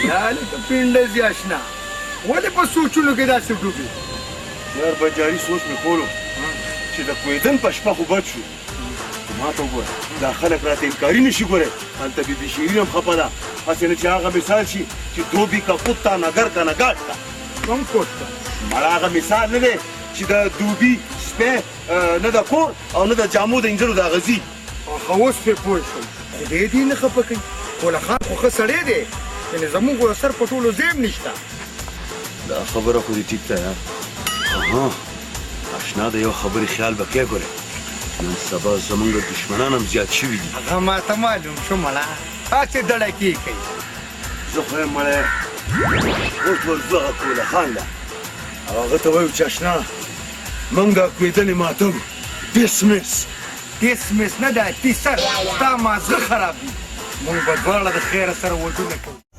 دا لکه پینډه ځي اشنا ولې په سوچونو کې داسې ډوبې یار بجاري سوچ مې کولو چې د کویدن په شپه خو بد شو ما ته وګوره دا خلک راته انکاري نشي ګورئ هلته بیبي شیرین هم خفه ده هسې نه چې هغه مثال شي چې دوبي کا کتا نګر کا نګاټ کا کوم کوټه مړه هغه مثال نه دی چې د دوبي سپی نه د کور او نه د جامو د انجلو د غزي خو اوس پرې پوه شوم خدای دې نه خفه کوي کوله خان خو ښه سړی دی یعنې زموږ سر په ټولو زیم نشته دا خبره خو دې ټیک ده ها اشنا د یو خبرې خیال به کې ګورې نن سبا زمونږ دشمنان هم زیات شوي دي هغه ماته معلوم شو مړه هسې دړکې کوي زه خو یم مړی اوس ورځو هغه کوله خان ده او هغه ته وایو چې اشنا موږ دا کویدنې ماتو ډسمس ډسمس نه ده تیسر ستا مازغه خراب دي موږ به دواړه د خیره سره ودونه کوو